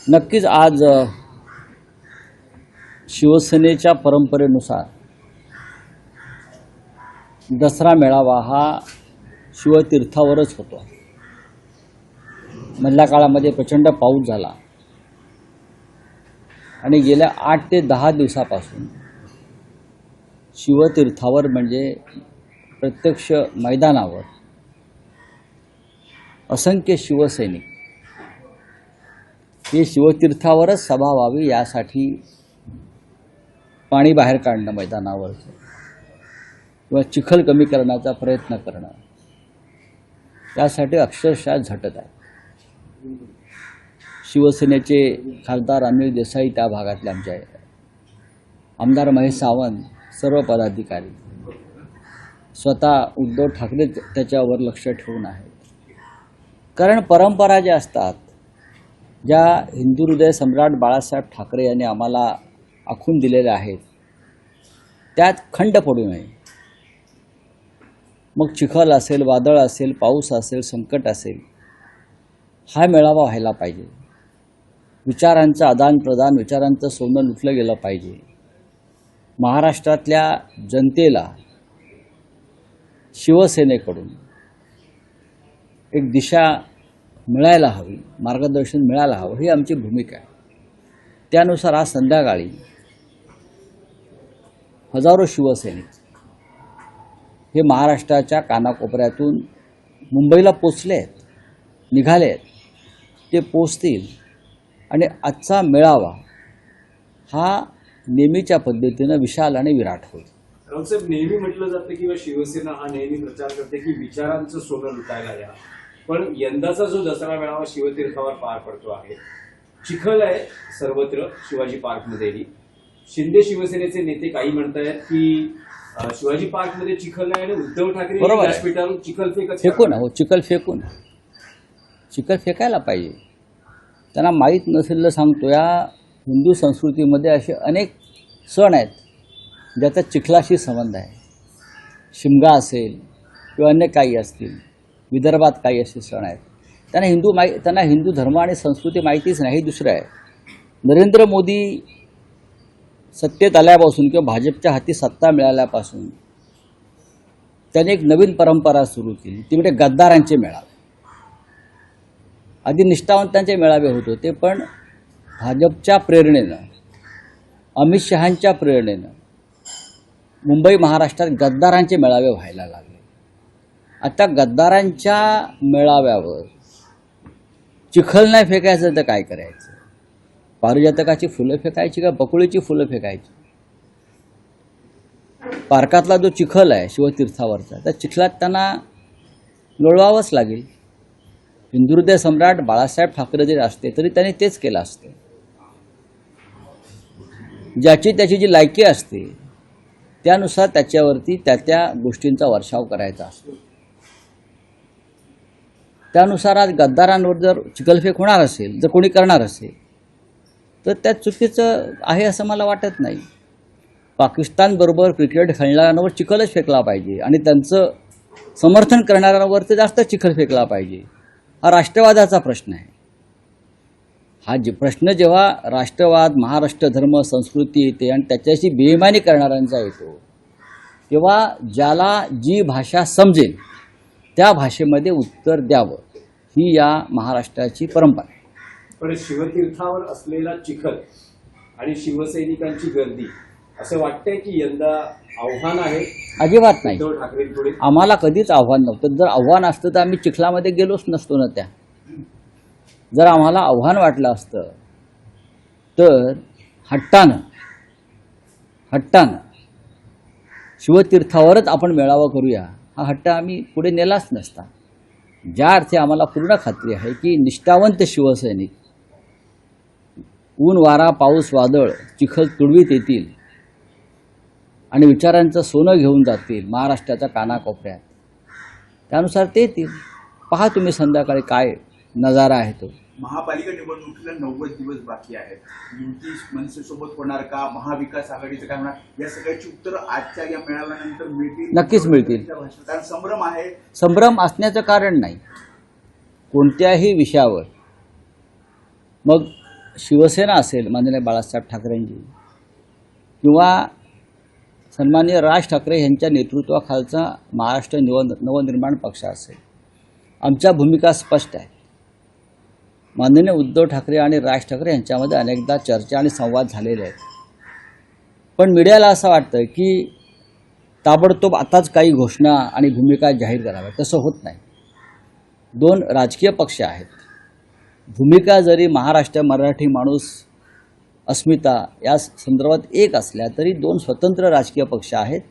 नक्कीच आज शिवसेनेच्या परंपरेनुसार दसरा मेळावा हा शिवतीर्थावरच होतो. मधल्या काळामध्ये प्रचंड पाऊस झाला आणि गेल्या 8 ते 10 दिवसापासून शिवतीर्थावर म्हणजे प्रत्यक्ष मैदानावर असंख्य शिवसैनिक हे शिवतीर्थावरच सभा व्हावी यासाठी पाणी बाहेर काढणं मैदानावर किंवा चिखल कमी करण्याचा प्रयत्न करणं यासाठी अक्षरशः झटत आहे. शिवसेनेचे खासदार अनिल देसाई त्या भागातले आमचे आहेत, आमदार महेश सावंत, सर्व पदाधिकारी, स्वतः उद्धव ठाकरे त्याच्यावर लक्ष ठेवून आहेत. कारण परंपरा ज्या असतात, ज्या हिंदू हृदय सम्राट बाळासाहेब ठाकरे यांनी आम्हाला आखून दिलेल्या आहेत, त्यात खंड पडू नये. मग चिखल असेल, वादळ असेल, पाऊस असेल, संकट असेल, हा मेळावा व्हायला पाहिजे. विचारांचं आदानप्रदान, विचारांचं सोनं लुटलं गेलं पाहिजे. महाराष्ट्रातल्या जनतेला शिवसेनेकडून एक दिशा मिळायला हवी, मार्गदर्शन मिळायला हवं, ही आमची भूमिका आहे. त्यानुसार आज संध्याकाळी हजारो शिवसैनिक हे महाराष्ट्राच्या कानाकोपऱ्यातून मुंबईला पोचले आहेत, निघाले आहेत. ते पोचतील आणि आजचा मेळावा हा नेहमीच्या पद्धतीनं विशाल आणि विराट होईल. रावसाहेब, नेहमी म्हटलं जातं किंवा शिवसेना हा नेहमी प्रचार करते की विचारांचं सोनं लुटायला या, पण यंदाचा जो दसरा मेळावा शिवतीर्थावर पार पडतो आहे, चिखल आहे सर्वत्र, शिवाजी पार्कमध्येही. शिंदे शिवसेनेचे नेते काही म्हणतायत की शिवाजी पार्कमध्ये चिखल आहे आणि उद्धव ठाकरे व्यासपीठावरून चिखल फेकून चिखल फेकायला पाहिजे. त्यांना माहीत नसेल सांगतो, या हिंदू संस्कृतीमध्ये असे अनेक सण आहेत ज्याचा चिखलाशी संबंध आहे. शिमगा असेल किंवा अन्य काही असतील, विदर्भात काही असे सण आहेत. त्यांना हिंदू धर्म आणि संस्कृती माहितीच नाही. हे दुसरं आहे. नरेंद्र मोदी सत्तेत आल्यापासून किंवा भाजपच्या हाती सत्ता मिळाल्यापासून त्याने एक नवीन परंपरा सुरू केली, ती म्हणजे गद्दारांचे मेळावे. आधी निष्ठावंतांचे मेळावे होत होते, पण भाजपच्या प्रेरणेनं, अमित शहांच्या प्रेरणेनं मुंबई महाराष्ट्रात गद्दारांचे मेळावे व्हायला लागले. आता गद्दारांच्या मेळाव्यावर चिखल नाही फेकायचं तर काय करायचं? पारिजातकाची फुलं फेकायची का बकुळीची फुलं फेकायची? पार्कातला जो चिखल आहे शिवतीर्थावरचा, त्या चिखलात त्यांना लोळवावंच लागेल. हिंदू हृदय सम्राट बाळासाहेब ठाकरे जरी असते तरी त्यांनी तेच केलं असतं. ज्याची त्याची जी लायकी असते त्यानुसार त्याच्यावरती त्या गोष्टींचा वर्षाव करायचा असतो. त्यानुसार आज गद्दारांवर जर चिखलफेक होणार असेल, जर कोणी करणार असेल, तर त्यात चुकीचं आहे असं मला वाटत नाही. पाकिस्तानबरोबर क्रिकेट खेळणाऱ्यांवर चिखलच फेकला पाहिजे आणि त्यांचं समर्थन करणाऱ्यांवर ते जास्त चिखल फेकला पाहिजे. हा राष्ट्रवादाचा प्रश्न आहे. हा प्रश्न जेव्हा राष्ट्रवाद, महाराष्ट्र धर्म, संस्कृती येते आणि त्याच्याशी बेईमानी करणाऱ्यांचा येतो, तेव्हा ज्याला जी भाषा समजेल त्या भाषेमध्ये उत्तर द्यावं, ही या महाराष्ट्राची परंपरा आहे. पण शिवतीर्थावर असलेला चिखल आणि शिवसैनिकांची गर्दी, असं वाटतंय की यंदा आव्हान आहे? अजिबात नाही. उद्धव ठाकरेंपुढे आम्हाला कधीच आव्हान नव्हतं. जर आव्हान असतं तर आम्ही चिखलामध्ये गेलोच नसतो ना. जर आम्हाला आव्हान वाटलं असतं तर हट्टानं शिवतीर्थावरच आपण मेळावा करूया, हा हट्ट आम्ही पुढे नेलाच नसता. ज्या अर्थी आम्हाला पूर्ण खात्री आहे की निष्ठावंत शिवसैनिक ऊन, वारा, पाऊस, वादळ, चिखल तुडवीत येतील आणि विचारांचं सोनं घेऊन जातील महाराष्ट्राच्या कानाकोपऱ्यात, त्यानुसार ते येतील. पहा तुम्ही संध्याकाळी काय नजारा आहे तो. महापालिका निवडणुकीला 90 दिवस बाकी आहेत. युती मनसेसोबत होणार का, महाविकास आघाडीचं काय होणार, या सगळ्याची उत्तरं आजच्या या मेळाव्यानंतर मिळतील. नक्कीच मिळतील. कारण संभ्रम आहे. संभ्रम असण्याचं कारण नाही कोणत्याही विषयावर. मग शिवसेना असेल माननीय बाळासाहेब ठाकरेंची किंवा सन्माननीय राज ठाकरे यांच्या नेतृत्वाखालचा महाराष्ट्र नवनिर्माण पक्ष असेल, आमच्या भूमिका स्पष्ट आहे. माननीय उद्धव ठाकरे आणि राज ठाकरे यांच्यामध्ये अनेकदा चर्चा आणि संवाद झालेले आहेत. पण मीडियाला असं वाटतं की ताबडतोब आताच काही घोषणा आणि भूमिका जाहीर कराव्या. तसं होत नाही. दोन राजकीय पक्ष आहेत. भूमिका जरी महाराष्ट्र मराठी माणूस अस्मिता या संदर्भात एक असल्या तरी दोन स्वतंत्र राजकीय पक्ष आहेत.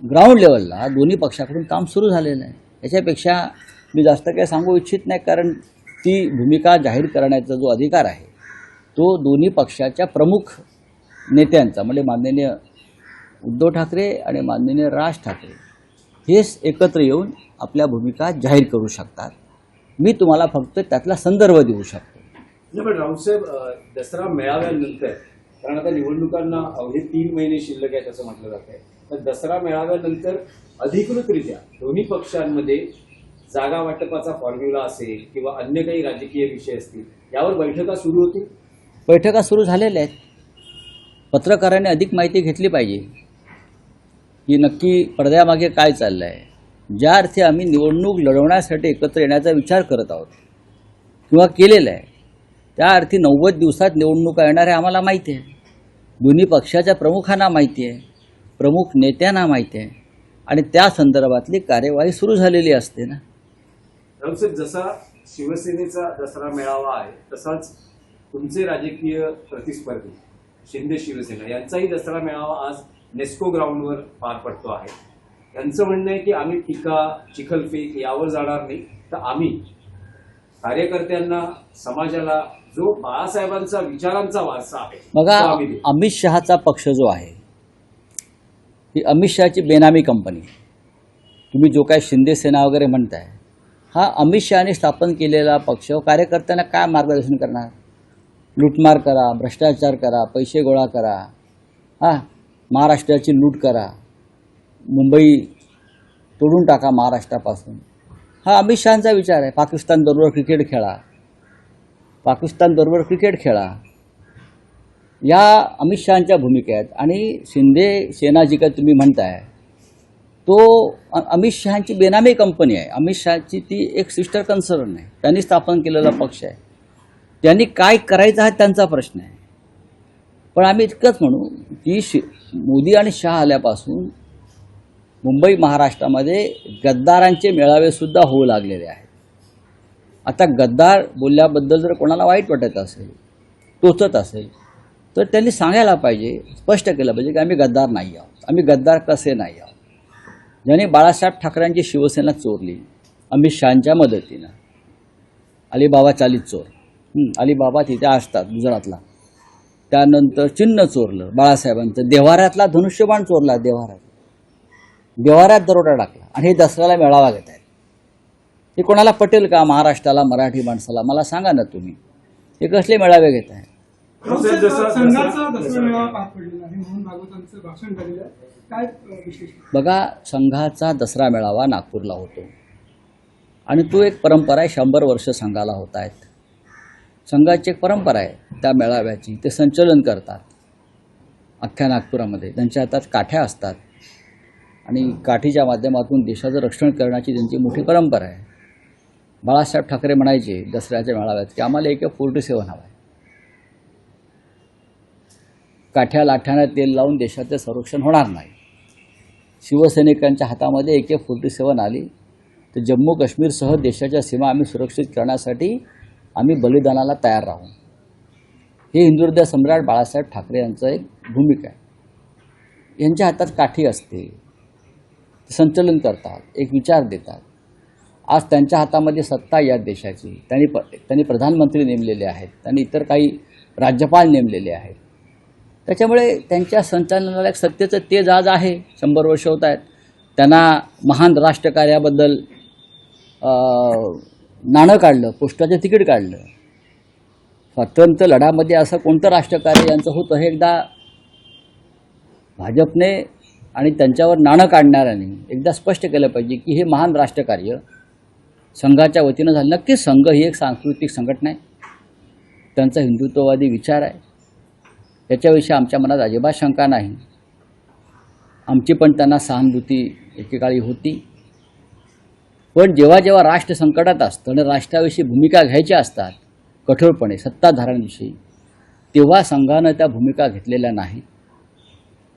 ग्राउंड लेवलला दोन्ही पक्षाकडून काम सुरू झालेलं आहे. याच्यापेक्षा मी जास्त काही सांगू इच्छित नाही, कारण ती भूमिका जाहीर करण्याचा जो अधिकार आहे तो दोन्ही पक्षाच्या प्रमुख नेत्यांचा, म्हणजे माननीय उद्धव ठाकरे आणि माननीय राज ठाकरे हेच एकत्र येऊन आपल्या भूमिका जाहीर करू शकतात. मी तुम्हाला फक्त त्यातला संदर्भ देऊ शकतो. नाही, पण राऊतसाहेब, दसरा मेळाव्यानंतर, कारण आता निवडणुकांना अवघे 3 महिने शिल्लक आहेत असं म्हटलं जात आहे, तर दसरा मेळाव्यानंतर अधिकृतरित्या दोन्ही पक्षांमध्ये जागा वाटपाचा फॉर्म्युला असेल किंवा अन्य काही राजकीय विषय असतील, यावर बैठका सुरू होतील. बैठका सुरू झालेल्या आहेत. पत्रकारांनी अधिक माहिती घेतली पाहिजे की नक्की पडद्यामागे काय चाललं आहे. ज्या अर्थी आम्ही निवडणूक लढवण्यासाठी एकत्र येण्याचा विचार करत आहोत किंवा केलेला आहे, त्या अर्थी 90 दिवसात निवडणुका येणार आहे आम्हाला माहिती आहे. दोन्ही पक्षाच्या प्रमुखांना माहिती आहे, प्रमुख नेत्यांना माहिती आहे, आणि त्या संदर्भातली कार्यवाही सुरू झालेली असते ना. राऊतसाहेब, जसा शिवसेनेचा दसरा मेळावा आहे तसाच तुमचे राजकीय प्रतिस्पर्धी शिंदे शिवसेना यांचाही दसरा मेळावा आज नेस्को ग्राउंडवर पार पडतो आहे. त्यांचं म्हणणं आहे की आम्ही टीका, चिखलफेक यावर जाणार नाही, तर आम्ही कार्यकर्त्यांना, समाजाला जो बाळासाहेबांचा विचारांचा वारसा आहे बघा, तो आम्ही देऊ. अमित शहाचा पक्ष जो आहे ही अमित शहाची बेनामी कंपनी. तुम्ही जो काय शिंदे सेना वगैरे म्हणताय, हा अमित शहाने स्थापन केलेला पक्ष कार्यकर्त्यांना काय मार्गदर्शन करणार? लूटमार करा, भ्रष्टाचार करा, पैसे गोळा करा, महाराष्ट्राची लूट करा, मुंबई तोडून टाका महाराष्ट्रापासून. हा अमित शहांचा विचार आहे. पाकिस्तानबरोबर क्रिकेट खेळा, या अमित शहांच्या भूमिका आहेत. आणि शिंदे सेना जी काय तुम्ही म्हणताय तो अमित शहांची बेनामी कंपनी आहे. अमित शहाची ती एक सिस्टर कन्सर्न आहे. त्यांनी स्थापन केलेला पक्ष आहे. त्यांनी काय करायचं हा त्यांचा प्रश्न आहे. पण आम्ही इतकंच म्हणू की मोदी आणि शहा आल्यापासून मुंबई महाराष्ट्रामध्ये गद्दारांचे मेळावे सुद्धा होऊ लागलेले आहेत. आता गद्दार बोलल्याबद्दल जर कोणाला वाईट वाटत असेल, टोचत असेल, तर त्यांनी सांगायला पाहिजे, स्पष्ट केलं पाहिजे की आम्ही गद्दार नाही आहोत. आम्ही गद्दार कसे नाही आहोत. ज्याने बाळासाहेब ठाकरेंची शिवसेना चोरली अमित शहांच्या मदतीनं, अलिबाबा चालीत चोर, अलिबाबा तिथे असतात गुजरातला. त्यानंतर चिन्ह चोरलं बाळासाहेबांचं, देव्हाऱ्यातला धनुष्यबाण चोरला, देव्हाऱ्यात दरोडा टाकला, आणि हे दसऱ्याला मेळावा घेत आहेत. हे कोणाला पटेल का? महाराष्ट्राला, मराठी माणसाला मला सांगा ना तुम्ही, हे कसले मेळावे घेत आहे? संघाचा दसरा मेळावा पार पडलेला आहे, मोहन भागवतांचं भाषण झालेलं आहे, काय विशेष? बघा, संघाचा दसरा मेळावा नागपूरला होतो आणि तो एक परंपरा आहे. 100 वर्ष संघाला होत आहेत. संघाची एक परंपरा आहे त्या मेळाव्याची. ते संचलन करतात अख्ख्या नागपुरामध्ये. त्यांच्या हातात काठ्या असतात आणि काठीच्या माध्यमातून देशाचं रक्षण करण्याची त्यांची मोठी परंपरा आहे. बाळासाहेब ठाकरे म्हणायचे दसऱ्याच्या मेळाव्यात की आम्हाला AK-47 हवा आहे. काठ्या लाठ्यानं तेल लावून देशाचे संरक्षण होणार नाही. शिवसैनिकांच्या हातामध्ये AK-47 आली तर जम्मू काश्मीरसह देशाच्या सीमा आम्ही सुरक्षित करण्यासाठी आम्ही बलिदानाला तयार राहू. हे हिंदुहृदय सम्राट बाळासाहेब ठाकरे यांचं एक भूमिका आहे. यांच्या हातात काठी असते, संचलन करतात, एक विचार देतात. आज त्यांच्या हातामध्ये सत्ता या देशाची. त्यांनी प्रधानमंत्री नेमलेले आहेत, त्यांनी इतर काही राज्यपाल नेमलेले आहेत. त्याच्यामुळे त्यांच्या संचालनाला एक सत्तेचं तेज आज आहे. 100 वर्ष होत आहेत. त्यांना महान राष्ट्रकार्याबद्दल नाणं काढलं, पोस्टाचं तिकीट काढलं. स्वातंत्र्य लढ्यामध्ये असं कोणतं राष्ट्रकार्य यांचं होतं हे एकदा भाजपने आणि त्यांच्यावर नाणं काढणाऱ्यांनी एकदा स्पष्ट केलं पाहिजे की हे महान राष्ट्रकार्य संघाच्या वतीनं झालं. नक्कीच संघ ही एक सांस्कृतिक संघटना आहे. त्यांचा हिंदुत्ववादी विचार आहे, त्याच्याविषयी आमच्या मनात अजिबात शंका नाही. आमची पण त्यांना सहानुभूती एकेकाळी होती. पण जेव्हा जेव्हा राष्ट्र संकटात असतं आणि राष्ट्राविषयी भूमिका घ्यायच्या असतात कठोरपणे सत्ताधाऱ्यांविषयी, तेव्हा संघानं त्या भूमिका घेतलेल्या नाही.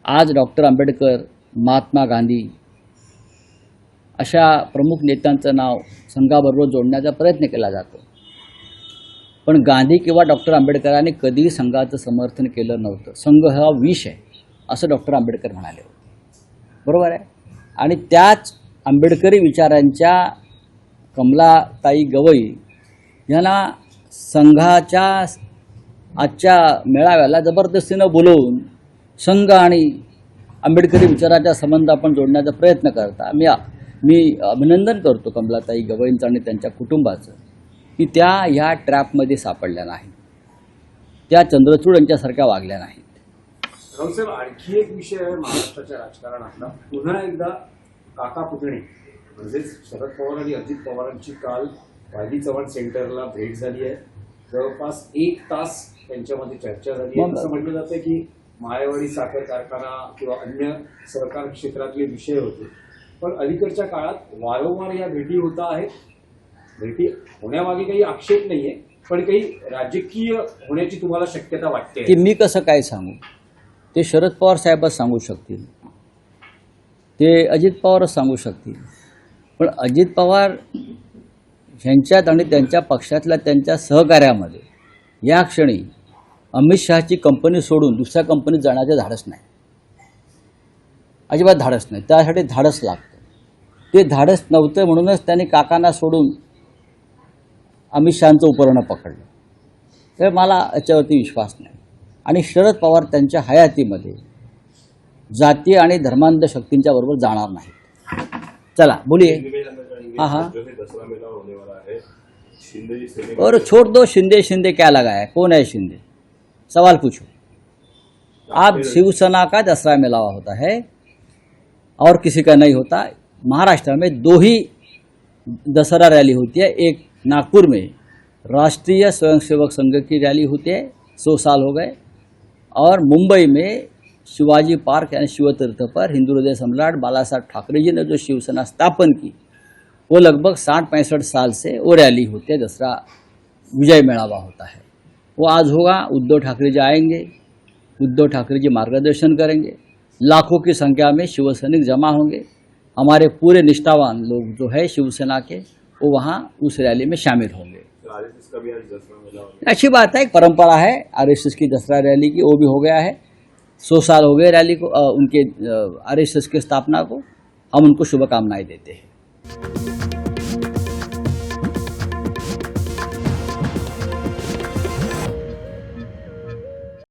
आज डॉक्टर आंबेडकर, महात्मा गांधी अशा प्रमुख नेत्यांचं नाव संघाबरोबर जोडण्याचा प्रयत्न केला जातो. पण गांधी किंवा डॉक्टर आंबेडकरांनी कधीही संघाचं समर्थन केलं नव्हतं. संघ हा विष आहे असं डॉक्टर आंबेडकर म्हणाले होते. बरोबर आहे. आणि त्याच आंबेडकरी विचारांच्या कमलाताई गवई यांना संघाच्या आजच्या मेळाव्याला जबरदस्तीनं बोलवून संघ आणि आंबेडकरी विचाराच्या संबंध आपण जोडण्याचा प्रयत्न करता. मी अभिनंदन करतो कमलाताई गवईंचं आणि त्यांच्या कुटुंबाचं की त्या ह्या ट्रॅपमध्ये सापडल्या नाहीत, त्या चंद्रचूड यांच्यासारख्या वागल्या नाहीत. राहुल साहेब, आणखी एक विषय आहे महाराष्ट्राच्या राजकारणातला. पुन्हा एकदा काका पुतणे म्हणजेच शरद पवार आणि अजित पवारांची काल वायदी चव्हाण सेंटरला भेट झाली आहे. जवळपास 1 तास त्यांच्यामध्ये चर्चा झाली आहे. असं म्हटलं जातं की मायावाडी साखर कारखाना किंवा अन्य सहकार क्षेत्रातले विषय होते. पण अलीकडच्या काळात वारंवार या भेटी होत आहेत. भेटी होण्यामागे काही आक्षेप नाहीये, पण काही राजकीय होण्याची तुम्हाला शक्यता वाटते? की मी कसं काय सांगू, ते शरद पवार साहेबच सांगू शकतील, ते अजित पवारच सांगू शकतील. पण अजित पवार ह्यांच्यात आणि त्यांच्या पक्षातल्या त्यांच्या सहकार्यामध्ये या क्षणी अमित शहाची कंपनी सोडून दुसऱ्या कंपनीत जाण्याचे धाडस नाही, अजिबात धाडस नाही. त्यासाठी धाडस लागतं. ते धाडस नव्हतं म्हणूनच त्यांनी काकांना सोडून अमित शहांचं उपकरण पकडलं. तर मला याच्यावरती विश्वास नाही. आणि शरद पवार त्यांच्या हयातीमध्ये जातीय आणि धर्मांध शक्तींच्या बरोबर जाणार नाहीत. चला बोलिए. हाँ हाँ, और छोड़ दो शिंदे शिंदे क्या लगा है, कौन है शिंदे, सवाल पूछो आप. शिवसेना का दसरा मेलावा होता है और किसी का नहीं होता. महाराष्ट्र में 2 ही दशहरा रैली होती है. एक नागपुर में राष्ट्रीय स्वयंसेवक संघ की रैली होती है, 100 साल हो गए. और मुंबई में शिवाजी पार्क यानी शिवतीर्थ पर हिंदू हृदय सम्राट बाला साहब ठाकरे जी ने जो शिवसेना स्थापन की, वो लगभग 60-65 साल से वो रैली होती है. दसरा विजय मेळावा होता है, वो आज होगा. उद्धव ठाकरे जी आएंगे, उद्धव ठाकरे जी मार्गदर्शन करेंगे. लाखों की संख्या में शिवसैनिक जमा होंगे. हमारे पूरे निष्ठावान लोग जो है शिवसेना के, वो वहाँ उस रैली में शामिल होंगे. अच्छी बात है, एक परंपरा है आरएसएस की दसरा रैली की, वो भी हो गया है. 100 साल हो गए रैली को, उनके आरएसएस की स्थापना को. हम उनको शुभकामनाएं देते हैं.